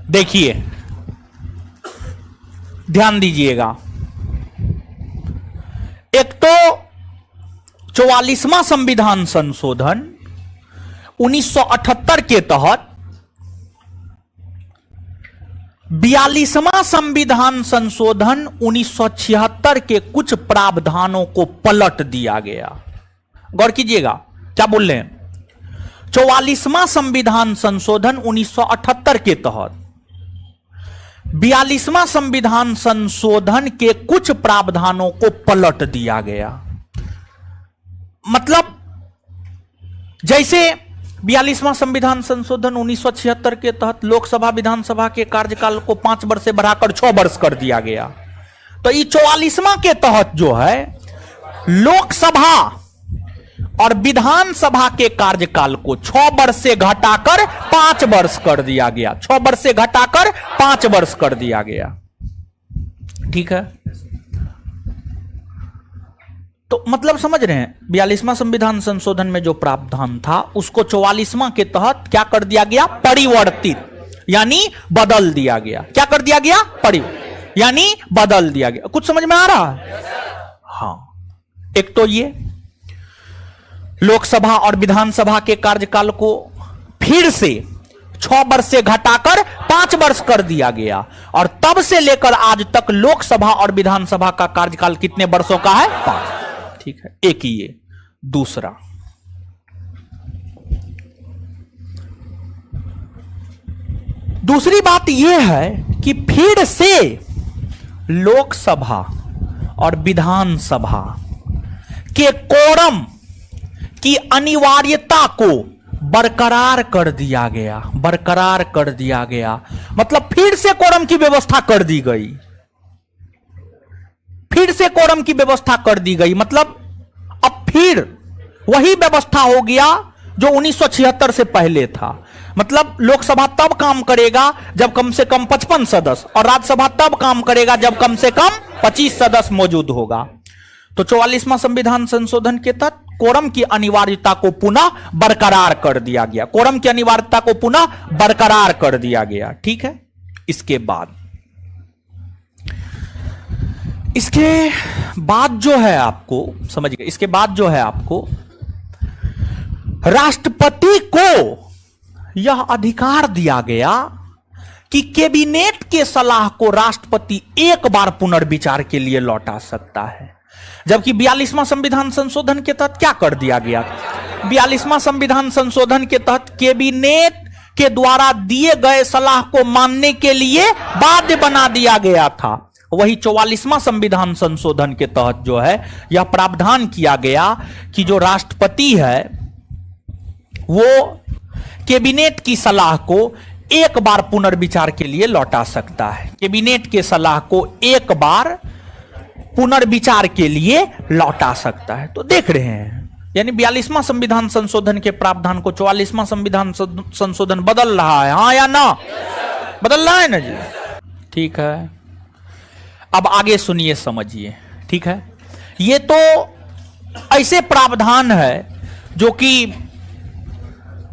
देखिए ध्यान दीजिएगा, एक तो 44वां संविधान संशोधन 1978 के तहत 42वां संविधान संशोधन 1976 के कुछ प्रावधानों को पलट दिया गया। गौर कीजिएगा क्या बोल रहे हैं, 44वां संविधान संशोधन 1978 के तहत 42वां संविधान संशोधन के कुछ प्रावधानों को पलट दिया गया। मतलब जैसे 42वां संविधान संशोधन 1976 के तहत लोकसभा विधानसभा के कार्यकाल को 5 वर्ष से बढ़ाकर 6 वर्ष कर दिया गया, तो ये 44वां के तहत जो है लोकसभा और विधानसभा के कार्यकाल को 6 वर्ष से घटाकर 5 वर्ष कर दिया गया। 6 वर्ष से घटाकर 5 वर्ष कर दिया गया। ठीक है, तो मतलब समझ रहे हैं, 42वां संविधान संशोधन में जो प्रावधान था उसको 44वां के तहत क्या कर दिया गया, परिवर्तित, यानी बदल दिया गया। क्या कर दिया गया, यानी बदल दिया गया। कुछ समझ में आ रहा है? हाँ, एक तो ये लोकसभा और विधानसभा के कार्यकाल को फिर से 6 वर्ष से घटाकर 5 वर्ष कर दिया गया, और तब से लेकर आज तक लोकसभा और विधानसभा का कार्यकाल कितने वर्षों का है, 5। ठीक है, एक ही ये। दूसरा, दूसरी बात यह है कि फिर से लोकसभा और विधानसभा के कोरम की अनिवार्यता को बरकरार कर दिया गया। बरकरार कर दिया गया मतलब फिर से कोरम की व्यवस्था कर दी गई। फिर से कोरम की व्यवस्था कर दी गई मतलब अब फिर वही व्यवस्था हो गया जो 1976 से पहले था। मतलब लोकसभा तब काम करेगा जब कम से कम 55 सदस्य, और राज्यसभा तब काम करेगा जब कम से कम 25 सदस्य मौजूद होगा। तो 44वां संविधान संशोधन के तहत कोरम की अनिवार्यता को पुनः बरकरार कर दिया गया। कोरम की अनिवार्यता को पुनः बरकरार कर दिया गया। ठीक है, इसके बाद जो है आपको समझिए, इसके बाद जो है आपको राष्ट्रपति को यह अधिकार दिया गया कि कैबिनेट के सलाह को राष्ट्रपति एक बार पुनर्विचार के लिए लौटा सकता है। जबकि 42वां संविधान संशोधन के तहत क्या कर दिया गया, 42वां संविधान संशोधन के तहत कैबिनेट के द्वारा दिए गए सलाह को मानने के लिए बाध्य बना दिया गया था। वही 44वां संविधान संशोधन के तहत जो है यह प्रावधान किया गया कि जो राष्ट्रपति है वो कैबिनेट की सलाह को एक बार पुनर्विचार के लिए लौटा सकता है। कैबिनेट के सलाह को एक बार पुनर्विचार के लिए लौटा सकता है। तो देख रहे हैं, यानी 42वां संविधान संशोधन के प्रावधान को 44वां संविधान संशोधन बदल रहा है, हाँ या ना? बदल रहा है ना जी? ठीक है, अब आगे सुनिए, समझिए। ठीक है, ये तो ऐसे प्रावधान है जो कि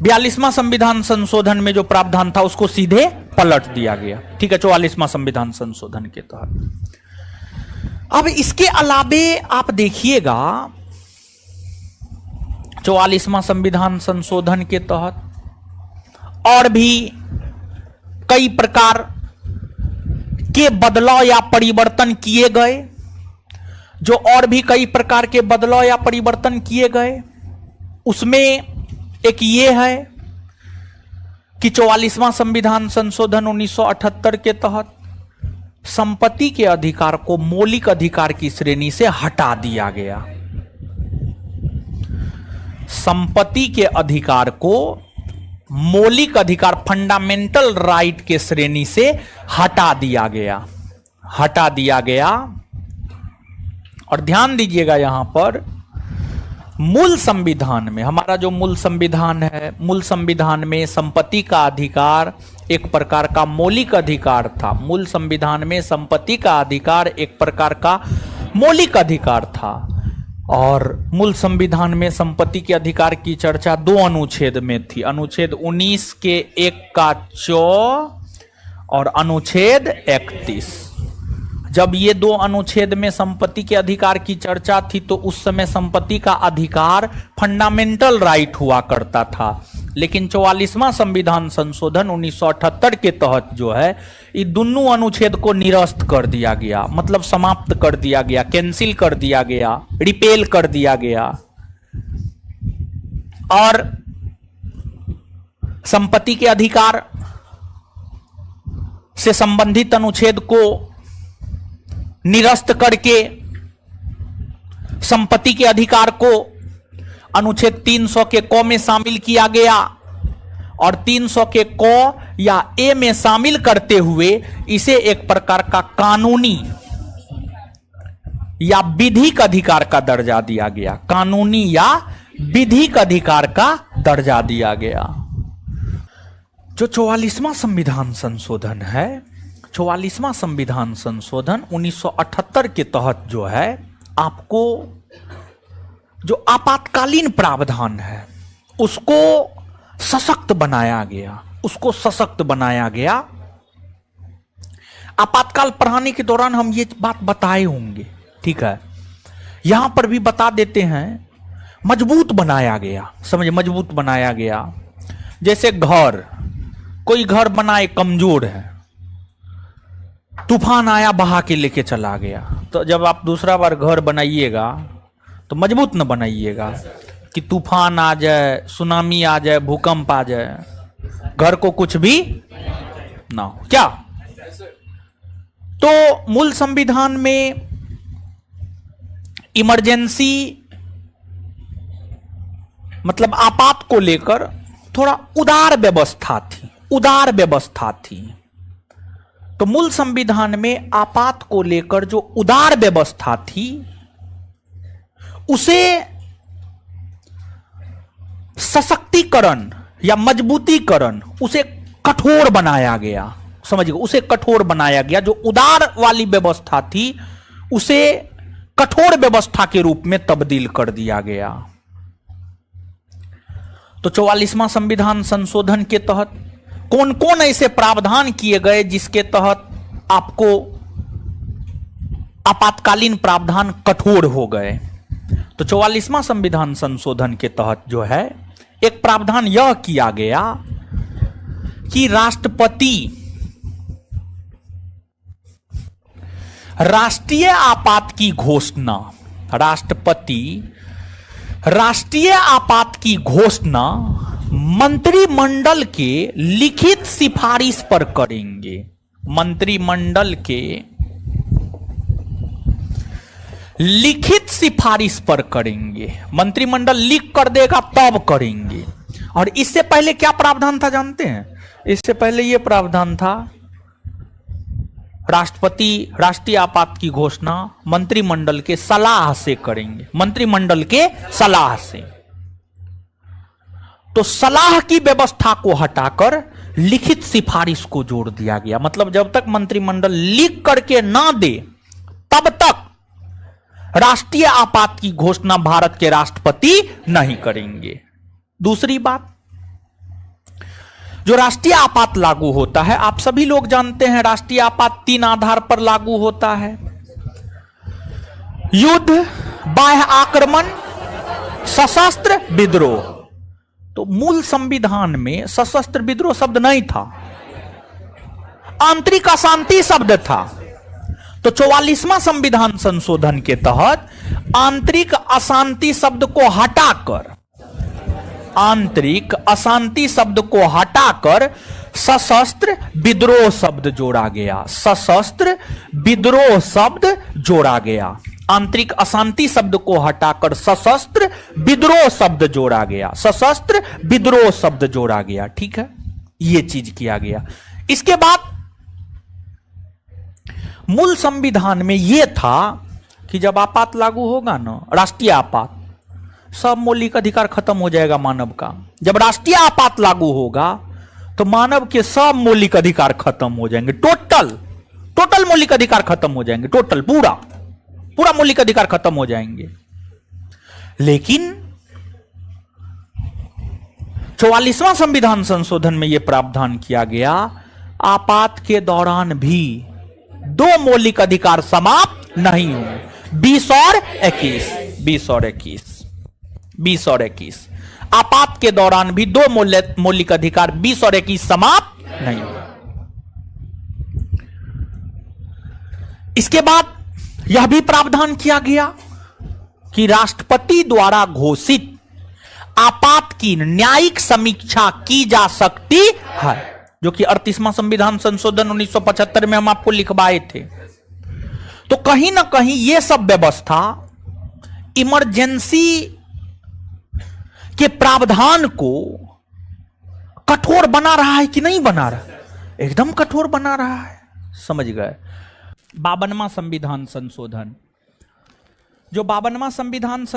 42वां संविधान संशोधन में जो प्रावधान था उसको सीधे पलट दिया गया। ठीक है, 44वां संविधान संशोधन के तहत। अब इसके अलावे आप देखिएगा 44वां संविधान संशोधन के तहत और भी कई प्रकार के बदलाव या परिवर्तन किए गए। जो और भी कई प्रकार के बदलाव या परिवर्तन किए गए उसमें एक ये है कि 44वां संविधान संशोधन 1978 के तहत संपत्ति के अधिकार को मौलिक अधिकार की श्रेणी से हटा दिया गया। संपत्ति के अधिकार को मौलिक अधिकार, फंडामेंटल राइट के श्रेणी से हटा दिया गया। और ध्यान दीजिएगा, यहां पर मूल संविधान में, हमारा जो मूल संविधान है, मूल संविधान में संपत्ति का अधिकार एक प्रकार का मौलिक अधिकार था। मूल संविधान में संपत्ति का अधिकार एक प्रकार का मौलिक अधिकार था, और मूल संविधान में संपत्ति के अधिकार की चर्चा 2 अनुच्छेद में थी। अनुच्छेद 19 के 1 का 4 और अनुच्छेद 31। जब ये दो अनुच्छेद में संपत्ति के अधिकार की चर्चा थी तो उस समय संपत्ति का अधिकार फंडामेंटल राइट हुआ करता था, लेकिन 44वां संविधान संशोधन 1978 के तहत जो है ये दोनों अनुच्छेद को निरस्त कर दिया गया, मतलब समाप्त कर दिया गया, कैंसिल कर दिया गया, रिपेल कर दिया गया और संपत्ति के अधिकार से संबंधित अनुच्छेद को निरस्त करके संपत्ति के अधिकार को अनुच्छेद 300 के क में शामिल किया गया और 300 के क या ए में शामिल करते हुए इसे एक प्रकार का कानूनी या विधिक अधिकार का दर्जा दिया गया, कानूनी या विधिक अधिकार का दर्जा दिया गया। जो 44वां संविधान संशोधन है, 44वां संविधान संशोधन 1978 के तहत जो है आपको जो आपातकालीन प्रावधान है उसको सशक्त बनाया गया, उसको सशक्त बनाया गया। आपातकाल पढ़ाने के दौरान हम ये बात बताए होंगे, ठीक है, यहां पर भी बता देते हैं। मजबूत बनाया गया, समझे, मजबूत बनाया गया। जैसे घर, कोई घर बनाए कमजोर है, तूफान आया बहा के लेके चला गया, तो जब आप दूसरा बार घर बनाइएगा तो मजबूत न बनाइएगा कि तूफान आ जाए, सुनामी आ जाए, भूकंप आ जाए, घर को कुछ भी ना हो। क्या तो मूल संविधान में इमरजेंसी मतलब आपात को लेकर थोड़ा उदार व्यवस्था थी, उदार व्यवस्था थी। तो मूल संविधान में आपात को लेकर जो उदार व्यवस्था थी उसे सशक्तिकरण या मजबूतीकरण, उसे कठोर बनाया गया, समझिए, उसे कठोर बनाया गया। जो उदार वाली व्यवस्था थी उसे कठोर व्यवस्था के रूप में तब्दील कर दिया गया। तो 44वां संविधान संशोधन के तहत कौन कौन ऐसे प्रावधान किए गए जिसके तहत आपको आपातकालीन प्रावधान कठोर हो गए? तो 44वां संविधान संशोधन के तहत जो है एक प्रावधान यह किया गया कि राष्ट्रपति राष्ट्रीय आपात की घोषणा, राष्ट्रपति राष्ट्रीय आपात की घोषणा मंत्रिमंडल के लिखित सिफारिश पर करेंगे। मंत्रिमंडल के लिखित सिफारिश पर करेंगे, मंत्रिमंडल लिख कर देगा तब करेंगे। और इससे पहले क्या प्रावधान था जानते हैं? इससे पहले यह प्रावधान था राष्ट्रपति राष्ट्रीय आपात की घोषणा मंत्रिमंडल के सलाह से करेंगे, मंत्रिमंडल के सलाह से। तो सलाह की व्यवस्था को हटाकर लिखित सिफारिश को जोड़ दिया गया। मतलब जब तक मंत्रिमंडल लिख करके ना दे तब तक राष्ट्रीय आपात की घोषणा भारत के राष्ट्रपति नहीं करेंगे। दूसरी बात, जो राष्ट्रीय आपात लागू होता है, आप सभी लोग जानते हैं राष्ट्रीय आपात 3 आधार पर लागू होता है: युद्ध, बाह्य आक्रमण, सशस्त्र विद्रोह। तो मूल संविधान में सशस्त्र विद्रोह शब्द नहीं था, आंतरिक अशांति शब्द था। तो 44वां संविधान संशोधन के तहत आंतरिक अशांति शब्द को हटाकर, आंतरिक अशांति शब्द को हटाकर सशस्त्र विद्रोह शब्द जोड़ा गया, सशस्त्र विद्रोह शब्द जोड़ा गया। आंतरिक अशांति शब्द को हटाकर सशस्त्र विद्रोह शब्द जोड़ा गया, सशस्त्र विद्रोह शब्द जोड़ा गया। ठीक है, यह चीज किया गया। इसके बाद मूल संविधान में यह था कि जब आपात लागू होगा ना, राष्ट्रीय आपात, सब मौलिक अधिकार खत्म हो जाएगा मानव का। जब राष्ट्रीय आपात लागू होगा तो मानव के सब मौलिक अधिकार खत्म हो जाएंगे, टोटल मौलिक अधिकार खत्म हो जाएंगे, टोटल पूरा मौलिक अधिकार खत्म हो जाएंगे। लेकिन 44वां संविधान संशोधन में यह प्रावधान किया गया आपात के दौरान भी दो मौलिक अधिकार समाप्त नहीं होंगे। 20 और 21, 20 और 21, 20 और 21, आपात के दौरान भी दो मौलिक अधिकार 20 और 21 समाप्त नहीं होंगे। इसके बाद यह भी प्रावधान किया गया कि राष्ट्रपति द्वारा घोषित आपात की न्यायिक समीक्षा की जा सकती है, जो कि 38वां संविधान संशोधन 1975 में हम आपको लिखवाए थे। तो कहीं ना कहीं यह सब व्यवस्था इमरजेंसी के प्रावधान को कठोर बना रहा है कि नहीं बना रहा? एकदम कठोर बना रहा है। समझ गए? 52वां संविधान संशोधन, जो 52वां संविधान